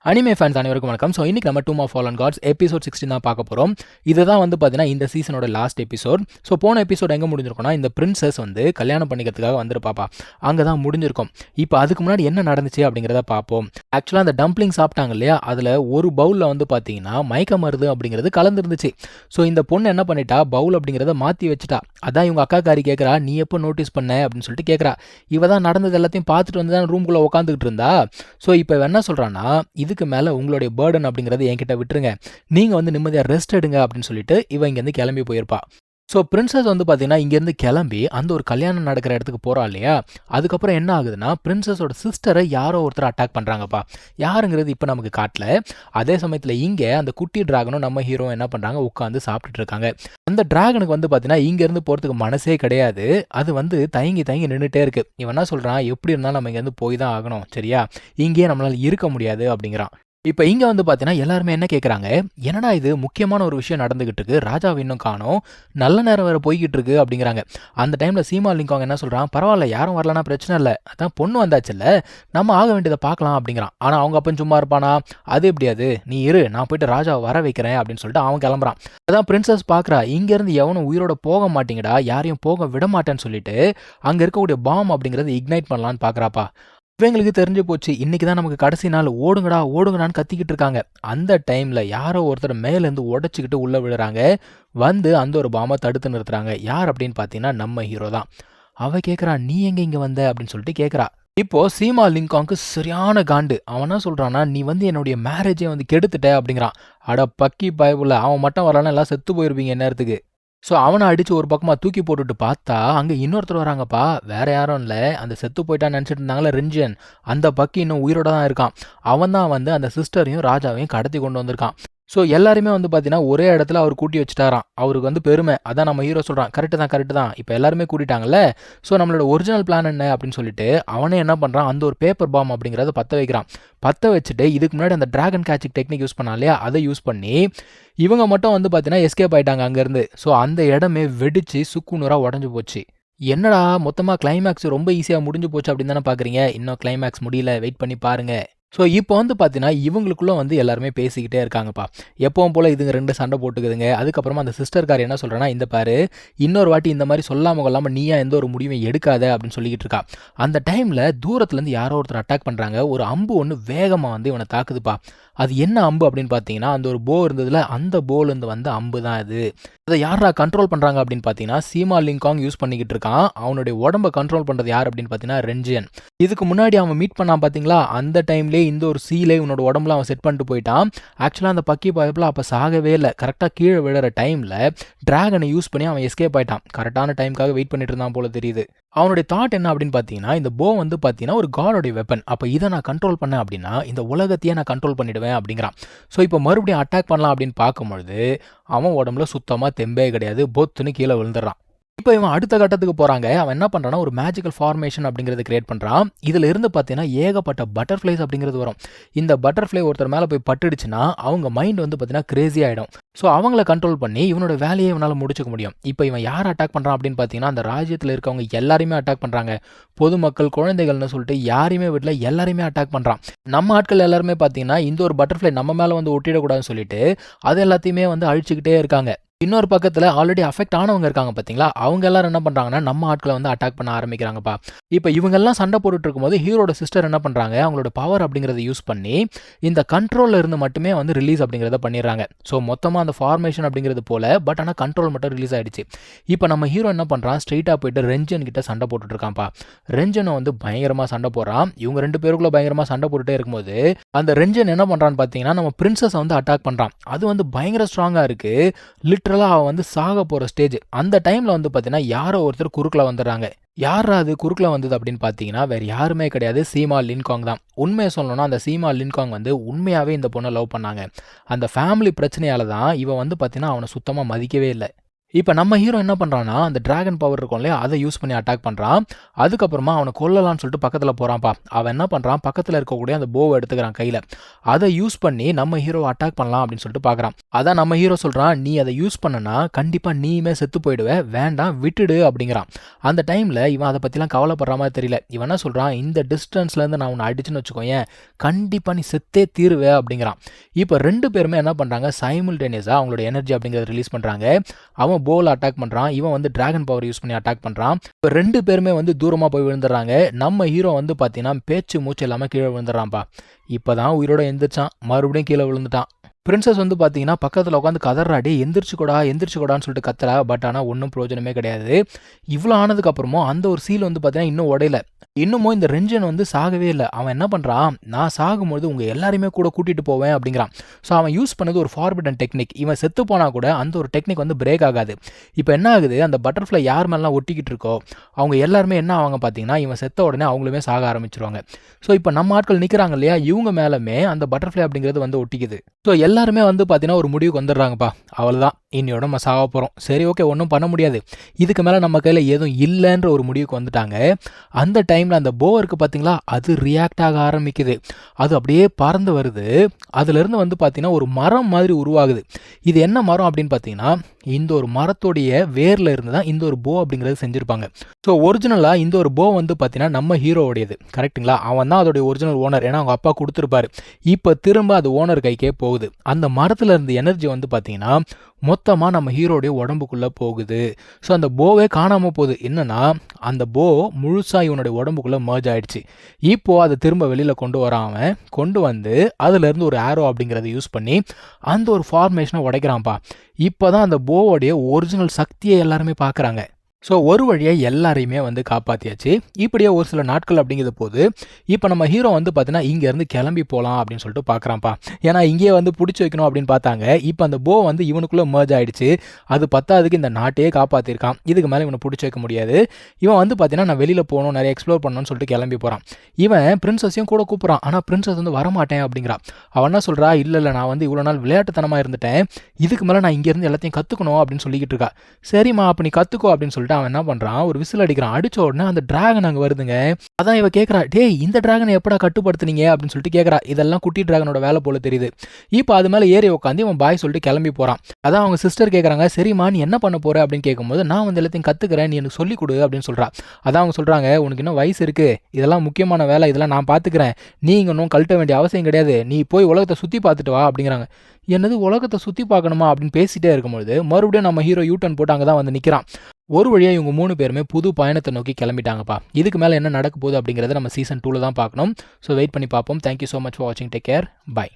Anime fans அனைவருக்கும் வணக்கம். So இன்னைக்கு நம்ம டூம் ஆஃப் ஃபாலன் காட்ஸ் எபிசோட் 16 தான் பார்க்க போகிறோம். இதுதான் வந்து பார்த்தீங்கன்னா இந்த சீசனோட லாஸ்ட் எபிசோட். ஸோ போன எபிசோட் எங்கே முடிஞ்சிருக்கோம்னா, இந்த பிரின்சஸ் வந்து கல்யாணம் பண்ணிக்கிறதுக்காக வந்துருப்பாப்பா, அங்கே தான் முடிஞ்சிருக்கும். இப்போ அதுக்கு முன்னாடி என்ன நடந்துச்சு அப்படிங்கிறத பார்ப்போம். ஆக்சுவலாக அந்த டம்ப்ளிங் சாப்பிட்டாங்க இல்லையா, அதில் ஒரு பவுலில் வந்து பார்த்தீங்கன்னா மயக்க மருந்து அப்படிங்கிறது கலந்துருந்துச்சு. ஸோ இந்த பொண்ணு என்ன பண்ணிட்டா, பவுல் அப்படிங்கிறத மாற்றி வச்சுட்டா. அதான் இவங்க அக்காக்காரி கேட்குறா, நீ எப்போ நோட்டீஸ் பண்ண அப்படின்னு சொல்லிட்டு கேட்குறா. இவ தான் நடந்தது எல்லாத்தையும் பார்த்துட்டு வந்து தான் ரூம்குள்ளே உட்காந்துக்கிட்டு இருந்தா. ஸோ இப்போ என்ன சொல்கிறான்னா, இதுக்கு மேலே உங்களுடைய பேர்டன் அப்படிங்கிறது என்கிட்ட விட்டுருங்க, நீங்கள் வந்து நிம்மதியாக ரெஸ்ட் எடுங்க அப்படின்னு சொல்லிட்டு இவன் இங்கேருந்து கிளம்பி போயிருப்பா. ஸோ பிரின்சஸ் வந்து பார்த்தீங்கன்னா இங்கேருந்து கிளம்பி அந்த ஒரு கல்யாணம் நடக்கிற இடத்துக்கு போகிறா இல்லையா. அதுக்கப்புறம் என்ன ஆகுதுன்னா, பிரின்சஸோட சிஸ்டரை யாரோ ஒருத்தர் அட்டாக் பண்ணுறாங்கப்பா. யாருங்கிறது இப்போ நமக்கு காட்டல. அதே சமயத்தில் இங்கே அந்த குட்டி டிராகனும் நம்ம ஹீரோ என்ன பண்ணுறாங்க, உட்காந்து சாப்பிட்டுட்டு இருக்காங்க. அந்த டிராகனுக்கு வந்து பார்த்தீங்கன்னா இங்கேருந்து போகிறதுக்கு மனசே கிடையாது. அது வந்து தயங்கி நின்றுட்டே இருக்கு. இவன் என்ன சொல்கிறான், எப்படி இருந்தாலும் நம்ம இங்கேருந்து போய் தான் ஆகணும், சரியா, இங்கேயே நம்மளால் இருக்க முடியாது அப்படிங்கிறான். இப்போ இங்கே வந்து பார்த்தீங்கன்னா எல்லாருமே என்ன கேட்குறாங்க, என்னடா இது முக்கியமான ஒரு விஷயம் நடந்துகிட்டு இருக்கு, ராஜாவை இன்னும் காணோம், நல்ல நேரம் வேறு போய்கிட்டு இருக்கு அப்படிங்கிறாங்க. அந்த டைமில் சீமா லிங்காங் என்ன சொல்கிறான், பரவாயில்ல யாரும் வரலன்னா பிரச்சனை இல்லை, அதான் பொண்ணு வந்தாச்சுல்ல, நம்ம ஆக வேண்டியதை பார்க்கலாம் அப்படிங்கிறான். ஆனால் அவங்க அப்போ சும்மா இருப்பானா, அது எப்படியாது, நீ இரு, நான் போயிட்டு ராஜாவை வர வைக்கிறேன் அப்படின்னு சொல்லிட்டு அவன் கிளம்புறான். அதான் பிரின்சஸ் பார்க்குறா, இங்கேருந்து எவனும் உயிரோட போக மாட்டேங்கடா, யாரையும் போக விட மாட்டேன்னு சொல்லிட்டு அங்கே இருக்கக்கூடிய பாம் அப்படிங்கிறது இக்னைட் பண்ணலான்னு பார்க்குறாப்பா. இவங்களுக்கு தெரிஞ்சு போச்சு, இன்னைக்கு தான் நமக்கு கடைசி நாள், ஓடுங்கடா ஓடுங்கடான்னு கத்திக்கிட்டு இருக்காங்க. அந்த டைமில் யாரோ ஒருத்தர் மேலேருந்து உடச்சிக்கிட்டு உள்ளே விழுறாங்க. வந்து அந்த ஒரு பாமை தடுத்து நிறுத்துறாங்க. யார் அப்படின்னு பார்த்தீங்கன்னா நம்ம ஹீரோ தான். அவ கேட்குறா, நீ எங்கே இங்கே வந்த அப்படின்னு சொல்லிட்டு கேட்குறா. இப்போ சீமா லிங்காங்க்கு சரியான காண்டு. அவனா சொல்கிறான்னா, நீ வந்து என்னுடைய மேரேஜை வந்து கெடுத்துட்ட அப்படிங்கிறான். அட பக்கி பயப்புல, அவன் மட்டும் வரலான்னா எல்லாம் செத்து போயிருப்பீங்க நேரத்துக்கு. ஸோ அவனை அடித்து ஒரு பக்கமாக தூக்கி போட்டுட்டு பார்த்தா அங்கே இன்னொருத்தர் வராங்கப்பா. வேறு யாரும் இல்லை, அந்த செத்து போயிட்டான்னு நினச்சிட்டு இருந்தாங்களே ரெஞ்சன், அந்த பக்கி இன்னும் உயிரோட தான் இருக்கான். அவன் தான் வந்து அந்த சிஸ்டரையும் ராஜாவையும் கடத்தி கொண்டு வந்திருக்கான். ஸோ எல்லாருமே வந்து பார்த்தீங்கன்னா ஒரே இடத்துல அவர் கூட்டி வச்சுட்டாராம். அவருக்கு வந்து பெருமை. அதான் நம்ம ஹீரோ சொல்கிறான், கரெக்டு தான், இப்போ எல்லாருமே கூட்டிட்டாங்கல்ல, ஸோ நம்மளோட ஒரிஜினல் பிளான் என்ன அப்படின்னு சொல்லிட்டு அவனே என்ன பண்ணுறான், அந்த ஒரு பேப்பர் பாம் அப்படிங்கிறத பற்ற வைக்கிறான். பற்ற வச்சுட்டு இதுக்கு முன்னாடி அந்த டிராகன் கேட்சிங் டெக்னிக் யூஸ் பண்ணா இல்லையா, அதை யூஸ் பண்ணி இவங்க மட்டும் வந்து பார்த்தீங்கன்னா எஸ்கேப் ஆகிட்டாங்க அங்கேருந்து. ஸோ அந்த இடமே வெடிச்சு சுக்குநூறாக உடஞ்சி போச்சு. என்னடா மொத்தமாக கிளைமேக்ஸ் ரொம்ப ஈஸியாக முடிஞ்சு போச்சு அப்படின்னு தானே பார்க்குறீங்க. இன்னும் கிளைமேக்ஸ் முடியல, வெயிட் பண்ணி பாருங்கள். ஸோ இப்போ வந்து பார்த்தீங்கன்னா இவங்களுக்குள்ளே வந்து எல்லாருமே பேசிக்கிட்டே இருக்காங்கப்பா. எப்பவும் போல் இதுங்க ரெண்டு சண்டை போட்டுக்குதுங்க. அதுக்கப்புறமா அந்த சிஸ்டர்கார் என்ன சொல்கிறேன்னா, இந்த பாரு, இன்னொரு வாட்டி இந்த மாதிரி சொல்லாமல் கொள்ளாமல் நீயா எந்த ஒரு முடிவும் எடுக்காத அப்படின்னு சொல்லிக்கிட்டு இருக்கா. அந்த டைமில் தூரத்துலேருந்து யாரோ ஒருத்தர் அட்டாக் பண்ணுறாங்க. ஒரு அம்பு ஒன்று வேகமாக வந்து இவனை தாக்குதுப்பா. அது என்ன அம்பு அப்படின்னு பார்த்தீங்கன்னா, அந்த ஒரு போ இருந்ததுல, அந்த போலேருந்து வந்த அம்பு தான் அது. அதை யாரா கண்ட்ரோல் பண்ணுறாங்க அப்படின்னு பார்த்தீங்கன்னா, சீமா லிங்காங் யூஸ் பண்ணிக்கிட்டு இருக்கான். அவனுடைய உடம்பை கண்ட்ரோல் பண்ணுறது யார் அப்படின்னு பார்த்தீங்கன்னா ரெஞ்சியன். இதுக்கு முன்னாடி அவன் மீட் பண்ணான் பார்த்தீங்களா, அந்த டைம்லேயே இந்த ஒரு சீலை உன்னோட உடம்புல அவன் செட் பண்ணிட்டு போயிட்டான். ஆக்சுவலாக அந்த பக்கி பாய்ப்பில் அப்போ சாகவே இல்லை. கரெக்டாக கீழே விழுற டைமில் டிராகனை யூஸ் பண்ணி அவன் எஸ்கேப் ஆயிட்டான். கரெக்டான டைமுக்காக வெயிட் பண்ணிட்டு இருந்தான் போல தெரியுது. அவனுடைய தாட் என்ன அப்படின்னு பார்த்தீங்கன்னா, இந்த போ வந்து பார்த்தீங்கன்னா ஒரு காடோடைய வெப்பன். அப்போ இதை நான் கண்ட்ரோல் பண்ணேன் அப்படின்னா இந்த உலகத்தையே நான் கண்ட்ரோல் பண்ணிடுவேன் அப்படிங்கிறான். ஸோ இப்போ மறுபடியும் அட்டாக் பண்ணலாம் அப்படின்னு பார்க்கும்பொழுது அவன் உடம்புல சுத்தமாக தெம்பே கிடையாது. பொத்துன்னு கீழே விழுந்துடுறான். இப்போ இவன் அடுத்த கட்டத்துக்கு போகிறாங்க. அவன் என்ன பண்ணுறான்னா, ஒரு மேஜிக்கல் ஃபார்மேஷன் அப்படிங்கிறத கிரியேட் பண்ணுறான். இதில் இருந்து பார்த்தீங்கன்னா ஏகப்பட்ட பட்டர்ஃப்ளைஸ் அப்படிங்கிறது வரும். இந்த பட்டர்ஃப்ளை ஒருத்தர் மேலே போய் பட்டுடுச்சுன்னா அவங்க மைண்ட் வந்து பார்த்தீங்கன்னா கிரேசி ஆகிடும். ஸோ அவங்கள கண்ட்ரோல் பண்ணி இவனோட வேலையை இவனால் முடிச்சுக்க முடியும். இப்போ இவன் யார் அட்டாக் பண்ணுறான் அப்படின்னு பார்த்தீங்கன்னா, அந்த ராஜ்யத்தில் இருக்கவங்க எல்லாருமே அட்டாக் பண்ணுறாங்க. பொதுமக்கள், குழந்தைகள்னு சொல்லிட்டு யாரையுமே வீட்டில் எல்லாருமே அட்டாக் பண்ணுறான். நம்ம ஆட்கள் எல்லாருமே பார்த்தீங்கன்னா இந்த ஒரு பட்டர்ஃப்ளை நம்ம மேலே வந்து ஒட்டிடக்கூடாதுன்னு சொல்லிட்டு அது எல்லாத்தையுமே வந்து அழிச்சுக்கிட்டே இருக்காங்க. இன்னொரு பக்கத்தில் ஆல்ரெடி அஃபெக்ட் ஆனவங்க இருக்காங்க பார்த்தீங்களா, அவங்க எல்லாரும் என்ன பண்ணுறாங்கன்னா நம்ம ஆட்களை வந்து அட்டாக் பண்ண ஆரம்பிக்கிறாங்கப்பா. இப்போ இவங்கெல்லாம் சண்டை போட்டுட்டு இருக்கும்போது ஹீரோட சிஸ்டர் என்ன பண்ணுறாங்க, அவங்களோட பவர் அப்படிங்கிறத யூஸ் பண்ணி இந்த கண்ட்ரோலில் இருந்து மட்டுமே வந்து ரிலீஸ் அப்படிங்கிறத பண்ணிடுறாங்க. ஸோ மொத்தமாக அந்த ஃபார்மேஷன் அப்படிங்கிறது போல, பட் ஆனால் கண்ட்ரோல் மட்டும் ரிலீஸ் ஆகிடுச்சு. இப்போ நம்ம ஹீரோ என்ன பண்ணுறான், ஸ்ட்ரெயிட்டாக போயிட்டு ரெஞ்சன் கிட்ட சண்டை போட்டுட்டு இருக்கான்ப்பா. ரெஞ்சனை வந்து பயங்கரமாக சண்டை போடுறான். இவங்க ரெண்டு பேருக்குள்ள பயங்கரமாக சண்டை போட்டுட்டே இருக்கும்போது அந்த ரெஞ்சன் என்ன பண்ணுறான்னு பார்த்தீங்கன்னா, நம்ம பிரின்சஸை வந்து அட்டாக் பண்ணுறான். அது வந்து பயங்கர ஸ்ட்ராங்காக இருக்குது. அவன் வந்து சாக போகிற ஸ்டேஜ். அந்த டைமில் வந்து பார்த்தீங்கன்னா யாரோ ஒருத்தர் குறுக்கில் வந்துடுறாங்க. யாரா அது குறுக்கில் வந்தது அப்படின்னு பார்த்தீங்கன்னா வேறு யாருமே கிடையாது, சீமா லின்காங் தான். உண்மையை சொல்லணும்னா அந்த சீமா லின்காங் வந்து உண்மையாகவே இந்த பொண்ணை லவ் பண்ணாங்க. அந்த ஃபேமிலி பிரச்சனையால தான் இவன் வந்து பார்த்தீங்கன்னா அவனை சுத்தமாக மதிக்கவே இல்லை. இப்போ நம்ம ஹீரோ என்ன பண்ணுறான்னா, அந்த டிராகன் பவர் இருக்கும் இல்லையா, அதை யூஸ் பண்ணி அட்டாக் பண்ணுறான். அதுக்கப்புறமா அவனை கொல்லலாம்னு சொல்லிட்டு பக்கத்தில் போகிறான்ப்பா. அவன் என்ன பண்ணுறான், பக்கத்தில் இருக்கக்கூடிய அந்த போவை எடுத்துக்கிறான் கையில். அதை யூஸ் பண்ணி நம்ம ஹீரோவை அட்டாக் பண்ணலாம் அப்படின்னு சொல்லிட்டு பார்க்குறான். அதான் நம்ம ஹீரோ சொல்கிறான், நீ அதை யூஸ் பண்ணனா கண்டிப்பாக நீயுமே செத்து போயிடுவே, வேண்டாம் விட்டுடு அப்படிங்கிறான். அந்த டைமில் இவன் அதை பற்றிலாம் கவலைப்படுற மாதிரி தெரியல. இவன் என்ன சொல்கிறான், இந்த டிஸ்டன்ஸ்லேருந்து நான் உன்னை அடிச்சுன்னு வச்சுக்கோயேன், கண்டிப்பாக நீ செத்தே தீருவே அப்படிங்கிறான். இப்போ 2 பேருமே என்ன பண்ணுறாங்க, சைமல்டேனியஸாக அவங்களோட எனர்ஜி அப்படிங்கிறத ரிலீஸ் பண்ணுறாங்க. அவன் போல அட்டாக் பண்ணுறான், இவன் வந்து டிராகன் பவர் யூஸ் பண்ணி அட்டாக் பண்ணுறான். இப்போ 2 பேருமே வந்து தூரமாக போய் விழுந்துடுறாங்க. நம்ம ஹீரோ வந்து பார்த்தீங்கன்னா பேச்சு மூச்சு இல்லாமல் கீழே விழுந்துடுறான்ப்பா. இப்போ தான் உயிரோட எந்திரிச்சான், மறுபடியும் கீழே விழுந்துட்டான். பிரின்சஸ் வந்து பார்த்தீங்கன்னா பக்கத்தில் உட்காந்து கதறாடி, எந்திரிச்சுக்கூடான்னு சொல்லிட்டு கத்துறா. பட் ஆனால் ஒன்றும் பிரயோஜனமே கிடையாது. இவ்வளோ ஆனதுக்கப்புறமும் அந்த ஒரு சீல் வந்து பார்த்தீங்கன்னா இன்னும் உடையல. இன்னமும் இந்த ரெஞ்சன் வந்து சாகவே இல்லை. அவன் என்ன பண்ணுறான், நான் சாகும்போது உங்கள் எல்லாரையுமே கூட கூட்டிகிட்டு போவேன் அப்படிங்கிறான். ஸோ அவன் யூஸ் பண்ணது ஒரு ஃபார்பிடன் டெக்னிக். இவன் செத்து போனால் கூட அந்த ஒரு டெக்னிக் வந்து பிரேக் ஆகாது. இப்போ என்ன ஆகுது, அந்த பட்டர்ஃப்ளை யார் மேலாம் ஒட்டிக்கிட்டு இருக்கோ அவங்க எல்லாருமே என்ன ஆவாங்க பார்த்தீங்கன்னா, இவன் செத்த உடனே அவங்களுமே சாக ஆரம்பிச்சிருவாங்க. ஸோ இப்போ நம்ம ஆட்கள் நிற்கிறாங்க இல்லையா, இவங்க மேலுமே அந்த பட்டர்ஃப்ளை அப்படிங்கிறது வந்து ஒட்டிக்குது. ஸோ எல்லாருமே வந்து பார்த்தீங்கன்னா ஒரு முடிவுக்கு வந்துடுறாங்கப்பா. அவ்வளோதான், இன்னையோட நம்ம சாக போகிறோம். சரி ஓகே, ஒன்றும் பண்ண முடியாது, இதுக்கு மேலே நம்ம கையில் எதுவும் இல்லைன்ற ஒரு முடிவுக்கு வந்துட்டாங்க. அந்த டைமில் அந்த போ இருக்குது பார்த்தீங்களா, அது ரியாக்ட் ஆக ஆரம்பிக்குது. அது அப்படியே பறந்து வருது. அதுலேருந்து வந்து பார்த்தீங்கன்னா ஒரு மரம் மாதிரி உருவாகுது. இது என்ன மரம் அப்படின்னு பார்த்தீங்கன்னா, இந்த ஒரு மரத்தோடைய வேரில் இருந்து தான் இந்த ஒரு போ அப்படிங்கிறது செஞ்சுருப்பாங்க. ஸோ ஒரிஜினலாக இந்த ஒரு போ வந்து பார்த்தீங்கன்னா நம்ம ஹீரோவுடையது, கரெக்டுங்களா? அவன் தான் அதோடைய ஒரிஜினல் ஓனர், ஏன்னா அவங்க அப்பா கொடுத்துருப்பாரு. இப்போ திரும்ப அது ஓனர் கைக்கே போகுது. அந்த மரத்தில் இருந்த எனர்ஜி வந்து பார்த்தீங்கன்னா மொத்தமாக நம்ம ஹீரோடைய உடம்புக்குள்ளே போகுது. ஸோ அந்த போவே காணாமல் போகுது. என்னன்னா, அந்த போ முழுசாக இவனுடைய உடம்புக்குள்ளே மர்ஜ் ஆகிடுச்சு. இப்போது அதை திரும்ப வெளியில் கொண்டு வராமல் கொண்டு வந்து அதுலேருந்து ஒரு ஆரோ அப்படிங்கிறத யூஸ் பண்ணி அந்த ஒரு ஃபார்மேஷனை உடைக்கிறான்ப்பா. இப்போ தான் அந்த போவோடைய ஒரிஜினல் சக்தியை எல்லாருமே பார்க்குறாங்க. ஸோ ஒரு வழியாக எல்லாரையுமே வந்து காப்பாற்றியாச்சு. இப்படியே ஒரு சில நாட்கள் அப்படிங்கிறது போது இப்போ நம்ம ஹீரோ வந்து பார்த்தீங்கன்னா இங்கேருந்து கிளம்பி போகலாம் அப்படின்னு சொல்லிட்டு பார்க்குறான்ப்பா. ஏன்னா இங்கேயே வந்து பிடிச்சி வைக்கணும் அப்படின்னு பார்த்தாங்க. இப்போ அந்த போ வந்து இவனுக்குள்ளே மர்ஜ் ஆகிடுச்சு. அது பத்தாவதுக்கு இந்த நாட்டையே காப்பாற்றிருக்கான். இதுக்கு மேலே இவனை பிடிச்சி வைக்க முடியாது. இவன் வந்து பார்த்தீங்கன்னா நான் வெளியில் போகணும், நிறைய எக்ஸ்ப்ளோர் பண்ணணும்னு சொல்லிட்டு கிளம்பி போகிறான். இவன் பிரின்சஸையும் கூட கூப்பிட்றான். ஆனால் பிரின்சஸ் வந்து வரமாட்டேன் அப்படிங்கிறான். அவன் என்ன சொல்கிறா, இல்லை நான் வந்து இவ்வளோ நாள் விளையாட்டுத்தனமாக இருந்துட்டேன், இதுக்கு மேலே நான் இங்கேருந்து எல்லாத்தையும் கற்றுக்கணும் அப்படின்னு சொல்லிக்கிட்டு இருக்கா. சரிம்மா, அப்போ நீ கற்றுக்கோ அப்படின்னு சொல்லிட்டு அவன் என்ன பண்றான், ஒரு விசில் அடிக்கிறான். அடிச்ச உடனே அந்த டிராகன் அங்க வருதுங்க. அதான் இவ கேட்கறா, டேய் இந்த டிராகனை எப்படா கட்டுப்படுத்துனீங்க அப்படின்னு சொல்லிட்டு கேட்கறா. இதெல்லாம் குட்டி டிராகனோட வேலை போல தெரியுது. இப்போ அது மேலே ஏறி உட்காந்து இவன் பாய் சொல்லிட்டு கிளம்பி போறான். அதான் அவங்க சிஸ்டர் கேட்கறாங்க, சரிம்மா நீ என்ன பண்ண போற அப்படின்னு கேட்கும்போது, நான் வந்து எல்லாத்தையும் கத்துக்கிறேன், நீ எனக்கு சொல்லிக் கொடு அப்படின்னு சொல்றா. அதான் அவங்க சொல்றாங்க, உனக்கு இன்னும் வயசு இருக்கு, இதெல்லாம் முக்கியமான வேலை, இதெல்லாம் நான் பார்த்துக்கிறேன், நீ இங்கே இன்னும் கழட்ட வேண்டிய அவசியம் கிடையாது, நீ போய் உலகத்தை சுற்றி பார்த்துட்டு வா அப்படிங்கிறாங்க. என்னது உலகத்தை சுற்றி பார்க்கணுமா அப்படின்னு பேசிட்டே இருக்கும்பொழுது மறுபடியும் நம்ம ஹீரோ யூட்டன் போட்டு அங்கே தான் வந்து நிற்கிறான். ஒரு வழியாக இவங்க 3 பேருமே புது பயணத்தை நோக்கி கிளம்பிட்டாங்கப்பா. இதுக்கு மேலே என்ன நடக்க போகுது அப்படிங்கிறத நம்ம சீசன் 2ல தான் பார்க்கணும். ஸோ வெயிட் பண்ணி பார்ப்போம். தேங்க்யூ ஸோ மச் ஃபார் வாட்சிங். Take care. பை.